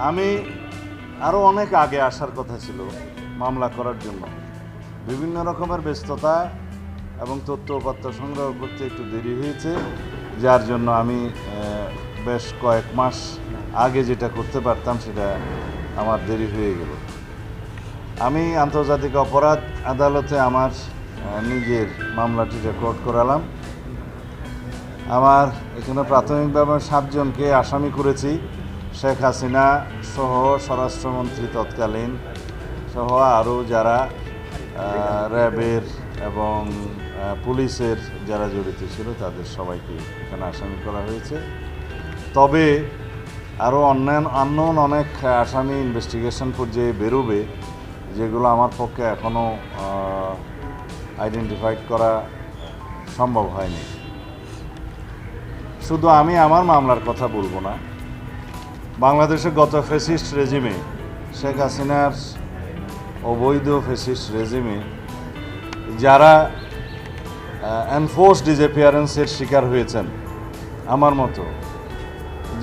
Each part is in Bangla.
আমি আরও অনেক আগে আসার কথা ছিল মামলা করার জন্য। বিভিন্ন রকমের ব্যস্ততা এবং তথ্য উপাত্ত সংগ্রহ করতে একটু দেরি হয়েছে, যার জন্য আমি বেশ কয়েক মাস আগে যেটা করতে পারতাম সেটা আমার দেরি হয়ে গেল। আমি আন্তর্জাতিক অপরাধ আদালতে আমার নিজের মামলাটি রেকর্ড করালাম। আমার এখানে প্রাথমিকভাবে 7 জনকে আসামি করেছি। শেখ হাসিনা সহ স্বরাষ্ট্রমন্ত্রী তৎকালীন সহ আরও যারা র্যাবের এবং পুলিশের যারা জড়িত ছিল তাদের সবাইকে এখানে আসামি করা হয়েছে। তবে আরও অন্যান্য অনেক আসামি ইনভেস্টিগেশন পর্যায়ে বেরোবে, যেগুলো আমার পক্ষে এখনও আইডেন্টিফাইড করা সম্ভব হয়নি। শুধু আমি আমার মামলার কথা বলবো না, বাংলাদেশের গত ফ্যাসিস্ট রেজিমে, শেখ হাসিনার অবৈধ ফ্যাসিস্ট রেজিমে যারা এনফোর্স ডিসঅ্যাপিয়ারেন্সের শিকার হয়েছেন আমার মতো,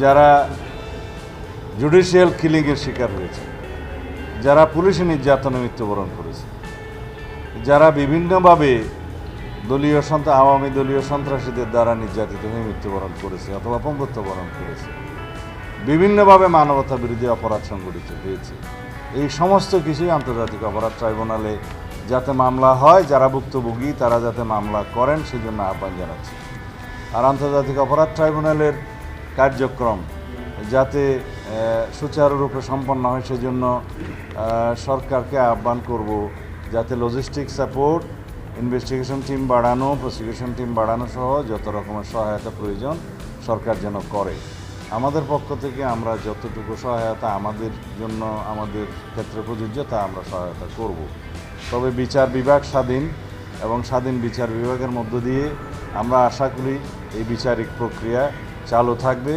যারা জুডিশিয়াল কিলিংয়ের শিকার হয়েছে, যারা পুলিশি নির্যাতনে মৃত্যুবরণ করেছে, যারা বিভিন্নভাবে আওয়ামী দলীয় সন্ত্রাসীদের দ্বারা নির্যাতিত হয়ে মৃত্যুবরণ করেছে অথবা পঙ্গুত্ব বরণ করেছে, বিভিন্নভাবে মানবতা বিরোধী অপরাধ সংঘটিত হয়েছে, এই সমস্ত কিছুই আন্তর্জাতিক অপরাধ ট্রাইব্যুনালে যাতে মামলা হয়, যারা ভুক্তভোগী তারা যাতে মামলা করেন সেই জন্য আহ্বান জানাচ্ছি। আর আন্তর্জাতিক অপরাধ ট্রাইব্যুনালের কার্যক্রম যাতে সুচারুরূপে সম্পন্ন হয় সেজন্য সরকারকে আহ্বান করব যাতে লজিস্টিক সাপোর্ট, ইনভেস্টিগেশন টিম বাড়ানো, প্রসিকিউশন টিম বাড়ানো সহ যত রকমের সহায়তা প্রয়োজন সরকার যেন করে। আমাদের পক্ষ থেকে আমরা যতটুকু সহায়তা আমাদের জন্য আমাদের ক্ষেত্রে প্রযোজ্য তা আমরা সহায়তা করব। তবে বিচার বিভাগ স্বাধীন এবং স্বাধীন বিচার বিভাগের মধ্য দিয়ে আমরা আশা করি এই বিচারিক প্রক্রিয়া চালু থাকবে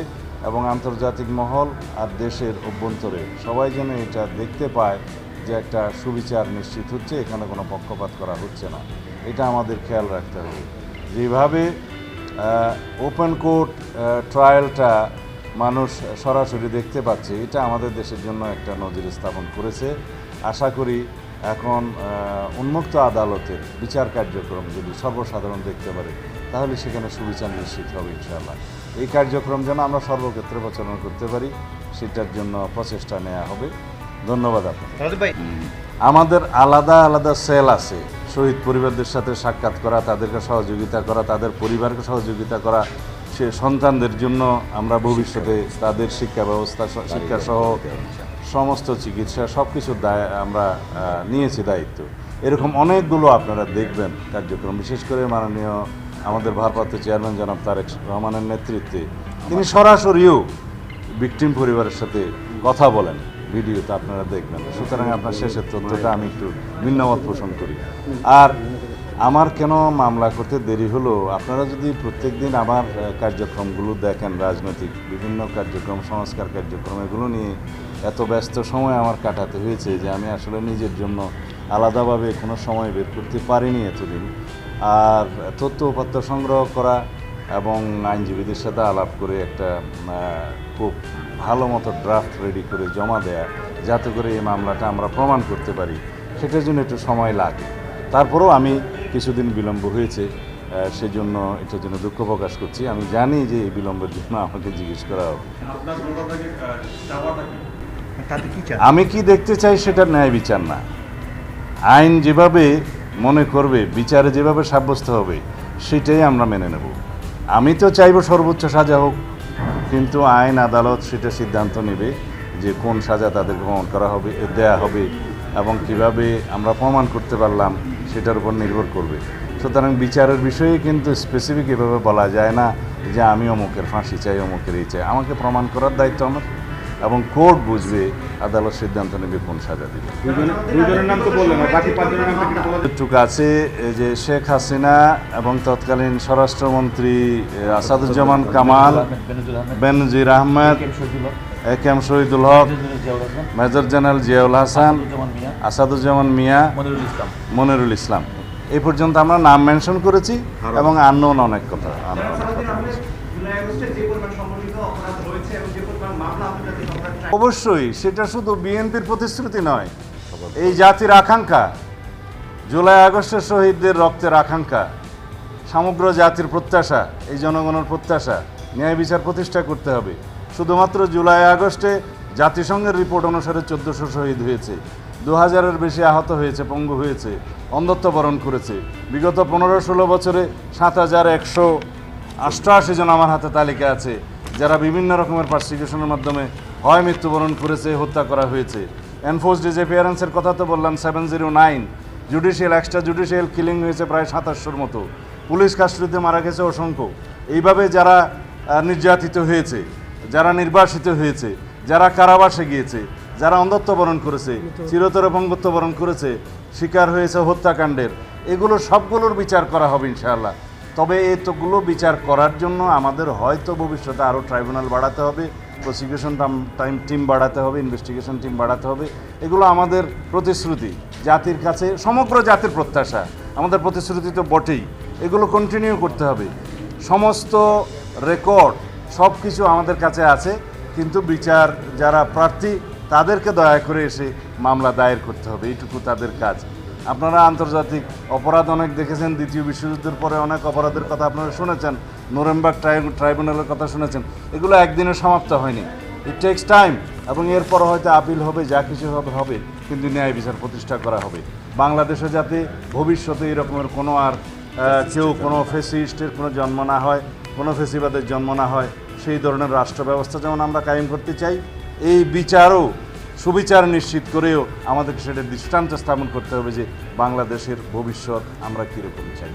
এবং আন্তর্জাতিক মহল আর দেশের অভ্যন্তরে সবাই যেন এটা দেখতে পায় যে একটা সুবিচার নিশ্চিত হচ্ছে, এখানে কোনো পক্ষপাত করা হচ্ছে না। এটা আমাদের খেয়াল রাখতে হবে। যেভাবে ওপেন কোর্ট ট্রায়ালটা মানুষ সরাসরি দেখতে পাচ্ছে, এটা আমাদের দেশের জন্য একটা নজির স্থাপন করেছে। আশা করি এখন উন্মুক্ত আদালতের বিচার কার্যক্রম যদি সর্বসাধারণ দেখতে পারে তাহলে সেখানে সুবিচার নিশ্চিত হবে ইনশাআল্লাহ। এই কার্যক্রম যেন আমরা সর্বক্ষেত্রে প্রচলন করতে পারি সেটার জন্য প্রচেষ্টা নেওয়া হবে। ধন্যবাদ আপনাকে। আমাদের আলাদা আলাদা সেল আছে, শহীদ পরিবারদের সাথে সাক্ষাৎ করা, তাদেরকে সহযোগিতা করা, তাদের পরিবারকে সহযোগিতা করা, সে সন্তানদের জন্য আমরা ভবিষ্যতে তাদের শিক্ষা ব্যবস্থা, শিক্ষা সহ সমস্ত চিকিৎসা সব কিছুর দায় আমরা নিয়েছি দায়িত্ব। এরকম অনেকগুলো আপনারা দেখবেন কার্যক্রম, বিশেষ করে মাননীয় আমাদের ভারপ্রাপ্ত চেয়ারম্যান জনাব তারেক রহমানের নেতৃত্বে তিনি সরাসরিও ভিকটিম পরিবারের সাথে কথা বলেন, ভিডিওতে আপনারা দেখবেন। সুতরাং আপনার শেষের তথ্যটা আমি একটু ভিন্নমত পোষণ করি। আর আমার কেন মামলা করতে দেরি হলো, আপনারা যদি প্রত্যেক দিন আমার কার্যক্রমগুলো দেখেন, রাজনৈতিক বিভিন্ন কার্যক্রম, সংস্কার কার্যক্রম, এগুলো নিয়ে এত ব্যস্ত সময় আমার কাটাতে হয়েছে যে আমি আসলে নিজের জন্য আলাদাভাবে কোনো সময় বের করতে পারিনি এতদিন। আর তথ্য উপাত্ত সংগ্রহ করা এবং আইনজীবীদের সাথে আলাপ করে একটা খুব ভালো মতো ড্রাফট রেডি করে জমা দেয়া, যাতে করে এই মামলাটা আমরা প্রমাণ করতে পারি, সেটার জন্য একটু সময় লাগে। তারপরেও আমি কিছুদিন বিলম্ব হয়েছে, সেজন্য এটার জন্য দুঃখ প্রকাশ করছি। আমি জানি যে এই বিলম্বের জন্য আমাকে জিজ্ঞেস করা হবে। আমি কি দেখতে চাই সেটা ন্যায় বিচার না, আইন যেভাবে মনে করবে, বিচারে যেভাবে সাব্যস্ত হবে সেটাই আমরা মেনে নেব। আমি তো চাইব সর্বোচ্চ সাজা হোক, কিন্তু আইন আদালত সেটা সিদ্ধান্ত নেবে যে কোন সাজা তাদেরকে প্রমাণ করা হবে, দেয়া হবে এবং কিভাবে আমরা প্রমাণ করতে পারলাম সেটার উপর নির্ভর করবে। সুতরাং বিচারের বিষয়ে কিন্তু স্পেসিফিক এভাবে বলা যায় না যে আমি অমুকের ফাঁসি চাই, অমুকের এই চাই। আমাকে প্রমাণ করার দায়িত্ব আমার, এবং কোর্ট বুঝবে, আদালত সিদ্ধান্ত নেবে কোন সাজা দিবে। এটুকু আছে যে শেখ হাসিনা এবং তৎকালীন স্বরাষ্ট্রমন্ত্রী আসাদুজ্জামান কামাল, বেনজির আহমেদ, একেএম শহীদুল হক, মেজর জেনারেল জিয়াউল হাসান, আসাদুজ্জামান মিয়া, মনিরুল ইসলাম, এই পর্যন্ত আমরা নাম মেনশন করেছি এবং আননোন অনেক কথা। জুলাই আগস্টে যে পরিমাণ সংগঠিত অপরাধ হয়েছে এবং যে পরিমাণ মামলা আন্তর্জাতিক অপরাধ অবশ্যই সেটা শুধু বিএনপির প্রতিশ্রুতি নয়, এই জাতির আকাঙ্ক্ষা, জুলাই আগস্টের শহীদদের রক্তের আকাঙ্ক্ষা, সমগ্র জাতির প্রত্যাশা, এই জনগণের প্রত্যাশা, ন্যায় বিচার প্রতিষ্ঠা করতে হবে। শুধুমাত্র জুলাই আগস্টে জাতিসংঘের রিপোর্ট অনুসারে 1400 শহীদ হয়েছে, 2000-এর বেশি আহত হয়েছে, পঙ্গু হয়েছে, অন্ধত্ব বরণ করেছে। বিগত 15-16 বছরে 7188 জন আমার হাতে তালিকা আছে যারা বিভিন্ন রকমের পারসিকিউশনের মাধ্যমে হয় মৃত্যুবরণ করেছে, হত্যা করা হয়েছে। এনফোর্স ডিসঅ্যাপিয়ারেন্সের কথা তো বললাম, 709 জুডিশিয়াল এক্সট্রা জুডিশিয়াল কিলিং হয়েছে প্রায় 2700-র মতো, পুলিশ কাস্টডিতে মারা গেছে অসংখ্য। এইভাবে যারা নির্যাতিত হয়েছে, যারা নির্বাসিত হয়েছে, যারা কারাবাসে গিয়েছে, যারা অন্ধত্ব বরণ করেছে, চিরতরে অপঙ্গত্ব বরণ করেছে, শিকার হয়েছে হত্যাকাণ্ডের, এগুলো সবগুলোর বিচার করা হবে ইনশাআল্লাহ। তবে এতগুলো বিচার করার জন্য আমাদের হয়তো ভবিষ্যতে আরও ট্রাইব্যুনাল বাড়াতে হবে, প্রসিকিউশন টিম বাড়াতে হবে, ইনভেস্টিগেশন টিম বাড়াতে হবে। এগুলো আমাদের প্রতিশ্রুতি, জাতির কাছে সমগ্র জাতির প্রত্যাশা, আমাদের প্রতিশ্রুতি তো বটেই, এগুলো কন্টিনিউ করতে হবে। সমস্ত রেকর্ড সব কিছু আমাদের কাছে আছে, কিন্তু বিচার যারা প্রার্থী তাদেরকে দয়া করে এসে মামলা দায়ের করতে হবে, এইটুকু তাদের কাজ। আপনারা আন্তর্জাতিক অপরাধ অনেক দেখেছেন, দ্বিতীয় বিশ্বযুদ্ধের পরে অনেক অপরাধের কথা আপনারা শুনেছেন, নুরেমবার্গ ট্রাইব্যুনালের কথা শুনেছেন, এগুলো একদিনে সমাপ্ত হয়নি, ইট টেক্স টাইম। এবং এরপর হয়তো আপিল হবে, যা কিছু হবে, কিন্তু ন্যায় বিচার প্রতিষ্ঠা করা হবে। বাংলাদেশে যাতে ভবিষ্যতে এরকমের কোনো আর কেউ কোনো ফেসিস্টের কোনো জন্ম না হয়, কোনো ফেসিবাদের জন্ম না হয়, সেই ধরনের রাষ্ট্র ব্যবস্থা যেমন আমরা কায়েম করতে চাই, এই বিচারও সুবিচার নিশ্চিত করেও আমাদেরকে সেটা দৃষ্টান্ত স্থাপন করতে হবে যে বাংলাদেশের ভবিষ্যৎ আমরা কীরকম চাই।